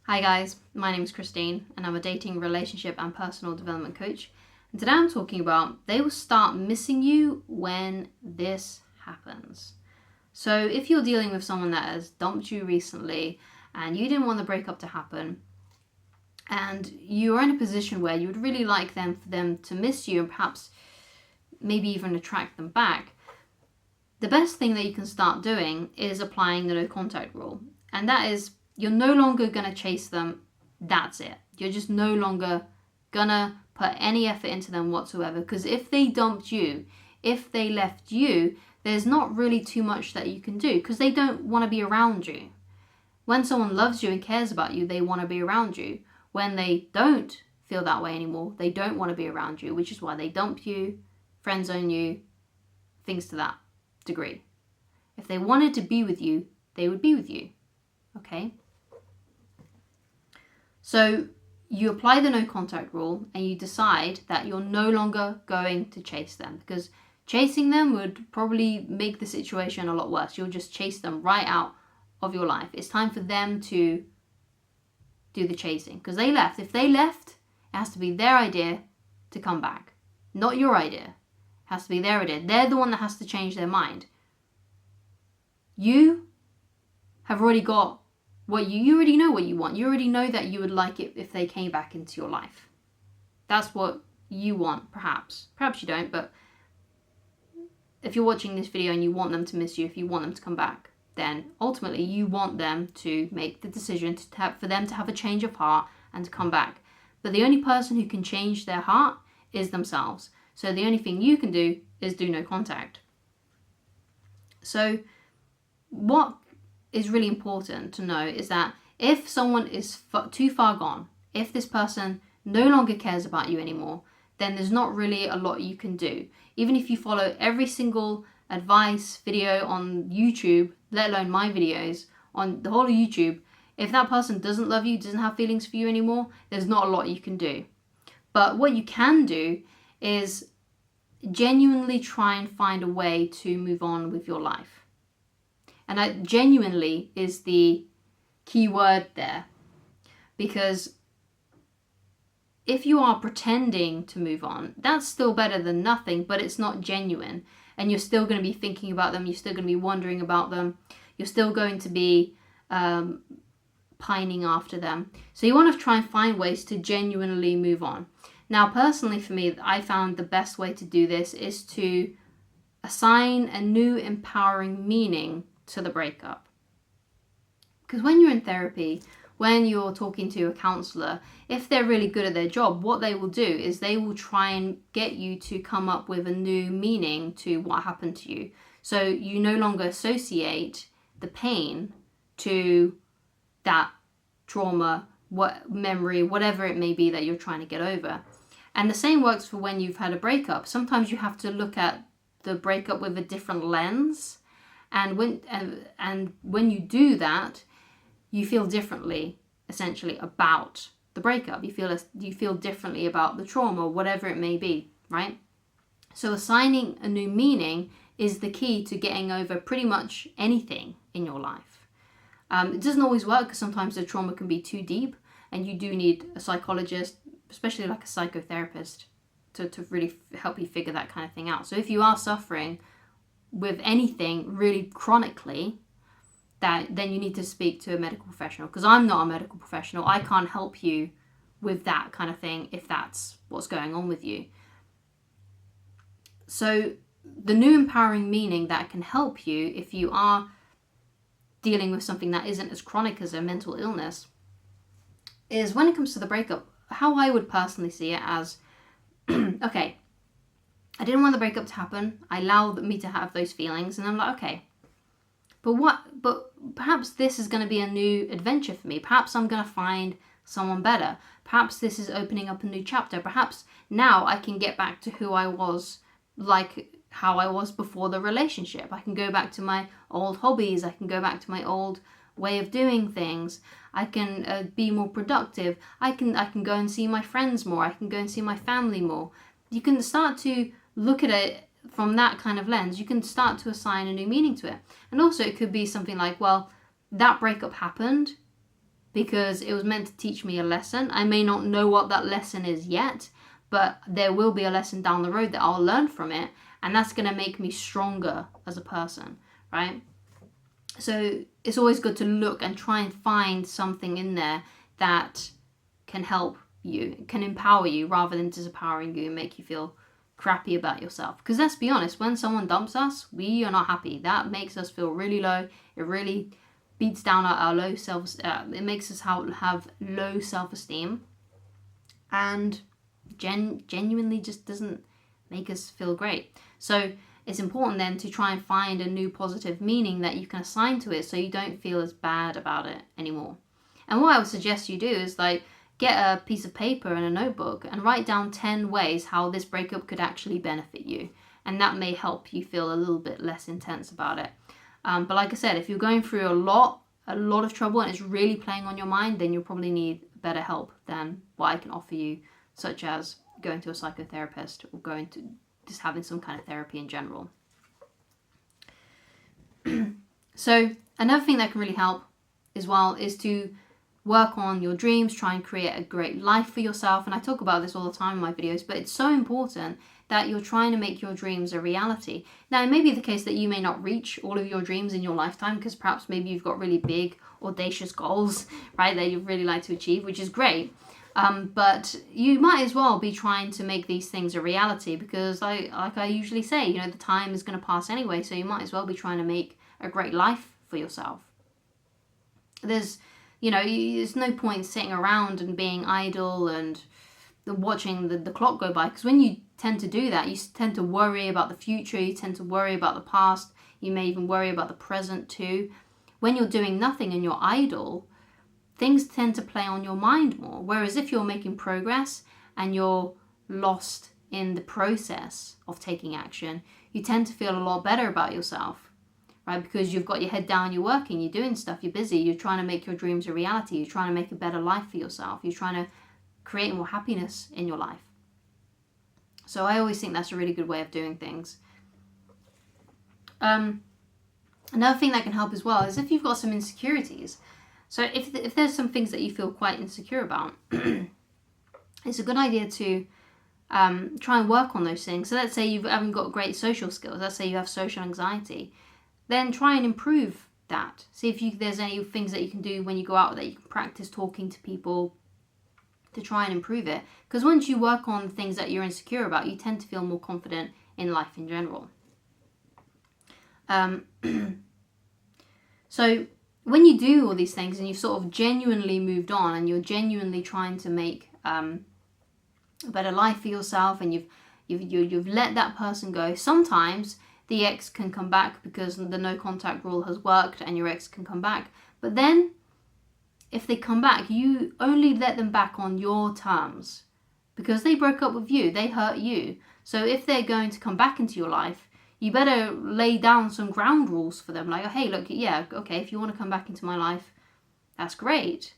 Hi guys, my name is Christine and I'm a dating, relationship and personal development coach. And today I'm talking about they will start missing you when this happens. So if you're dealing with someone that has dumped you recently and you didn't want the breakup to happen and you're in a position where you would really like for them to miss you and perhaps maybe even attract them back, the best thing that you can start doing is applying the no contact rule. And that is, you're no longer going to chase them. That's it. You're just no longer going to put any effort into them whatsoever. Because if they dumped you, if they left you, there's not really too much that you can do because they don't want to be around you. When someone loves you and cares about you, they want to be around you. When they don't feel that way anymore, they don't want to be around you, which is why they dump you, friend zone you, things to that degree. If they wanted to be with you, they would be with you. Okay? So you apply the no contact rule and you decide that you're no longer going to chase them, because chasing them would probably make the situation a lot worse. You'll just chase them right out of your life. It's time for them to do the chasing because they left. If they left, it has to be their idea to come back, not your idea. It has to be their idea. They're the one that has to change their mind. You have already got what you already know what you want. You already know that you would like it if they came back into your life. That's what you want, perhaps. Perhaps you don't, but if you're watching this video and you want them to miss you, if you want them to come back, then ultimately you want them to make the decision for them to have a change of heart and to come back. But the only person who can change their heart is themselves. So the only thing you can do is do no contact. So what is really important to know is that if someone is too far gone, if this person no longer cares about you anymore, then there's not really a lot you can do. Even if you follow every single advice video on YouTube, let alone my videos on the whole of YouTube, if that person doesn't love you, doesn't have feelings for you anymore, there's not a lot you can do. But what you can do is genuinely try and find a way to move on with your life. And that genuinely is the key word there. Because if you are pretending to move on, that's still better than nothing, but it's not genuine. And you're still going to be thinking about them. You're still going to be wondering about them. You're still going to be pining after them. So you want to try and find ways to genuinely move on. Now, personally for me, I found the best way to do this is to assign a new empowering meaning to the breakup. Because when you're in therapy, when you're talking to a counselor, if they're really good at their job, what they will do is they will try and get you to come up with a new meaning to what happened to you. So you no longer associate the pain to that trauma, what memory, whatever it may be that you're trying to get over. And the same works for when you've had a breakup. Sometimes you have to look at the breakup with a different lens. And when you do that, you feel differently, essentially, about the breakup. You feel differently about the trauma, whatever it may be, right? So assigning a new meaning is the key to getting over pretty much anything in your life. It doesn't always work because sometimes the trauma can be too deep and you do need a psychologist, especially like a psychotherapist, to really help you figure that kind of thing out. So if you are suffering with anything really chronically, then you need to speak to a medical professional, because I'm not a medical professional. I can't help you with that kind of thing if that's what's going on with you. So the new empowering meaning that can help you if you are dealing with something that isn't as chronic as a mental illness is, when it comes to the breakup, how I would personally see it as, okay, I didn't want the breakup to happen. I allowed me to have those feelings, and I'm like, okay, but perhaps this is going to be a new adventure for me. Perhaps I'm going to find someone better. Perhaps this is opening up a new chapter. Perhaps now I can get back to who I was, like how I was before the relationship. I can go back to my old hobbies. I can go back to my old way of doing things. I can be more productive. I can go and see my friends more. I can go and see my family more. You can start to look at it from that kind of lens. You can start to assign a new meaning to it. And also it could be something like, well, that breakup happened because it was meant to teach me a lesson. I may not know what that lesson is yet, but there will be a lesson down the road that I'll learn from it, and that's going to make me stronger as a person, right? So it's always good to look and try and find something in there that can help you, can empower you, rather than disempowering you and make you feel crappy about yourself. Because let's be honest, when someone dumps us, we are not happy. That makes us feel really low. It really beats down our low it makes us have low self-esteem, and genuinely just doesn't make us feel great. So it's important then to try and find a new positive meaning that you can assign to it, so you don't feel as bad about it anymore. And what I would suggest you do is like get a piece of paper and a notebook and write down 10 ways how this breakup could actually benefit you, and that may help you feel a little bit less intense about it. But like I said, if you're going through a lot of trouble and it's really playing on your mind, then you'll probably need better help than what I can offer you, such as going to a psychotherapist or going to just having some kind of therapy in general. So another thing that can really help as well is to work on your dreams, try and create a great life for yourself. And I talk about this all the time in my videos, but it's so important that you're trying to make your dreams a reality. Now, it may be the case that you may not reach all of your dreams in your lifetime, because perhaps maybe you've got really big, audacious goals, right, that you'd really like to achieve, which is great. But you might as well be trying to make these things a reality, because like I usually say, you know, the time is going to pass anyway, so you might as well be trying to make a great life for yourself. There's no point sitting around and being idle and watching the clock go by, because when you tend to do that, you tend to worry about the future, you tend to worry about the past, you may even worry about the present too. When you're doing nothing and you're idle, things tend to play on your mind more. Whereas if you're making progress and you're lost in the process of taking action, you tend to feel a lot better about yourself, right? Because you've got your head down, you're working, you're doing stuff, you're busy, you're trying to make your dreams a reality, you're trying to make a better life for yourself, you're trying to create more happiness in your life. So I always think that's a really good way of doing things. Another thing that can help as well is if you've got some insecurities. So if there's some things that you feel quite insecure about, it's a good idea to try and work on those things. So let's say you haven't got great social skills. Let's say you have social anxiety. Then try and improve that. See if there's any things that you can do when you go out that you can practice talking to people to try and improve it. Because once you work on things that you're insecure about, you tend to feel more confident in life in general. So when you do all these things and you've sort of genuinely moved on and you're genuinely trying to make a better life for yourself, and you've let that person go, sometimes the ex can come back because the no contact rule has worked and your ex can come back. But then if they come back, you only let them back on your terms, because they broke up with you, they hurt you. So if they're going to come back into your life, you better lay down some ground rules for them. Like, oh, hey, look, yeah, okay, if you want to come back into my life, that's great.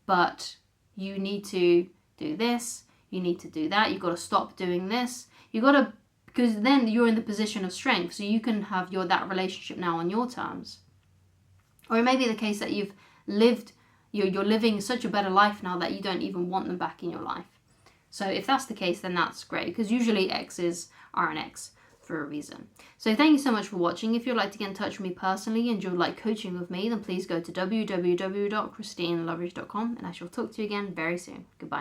But you need to do this, you need to do that, you've got to stop doing this. You've got to, because then you're in the position of strength, so you can have that relationship now on your terms. Or it may be the case that you're living such a better life now that you don't even want them back in your life. So if that's the case, then that's great, because usually exes are an ex for a reason. So thank you so much for watching. If you'd like to get in touch with me personally and you'd like coaching with me, then please go to www.christineloveridge.com, and I shall talk to you again very soon. Goodbye.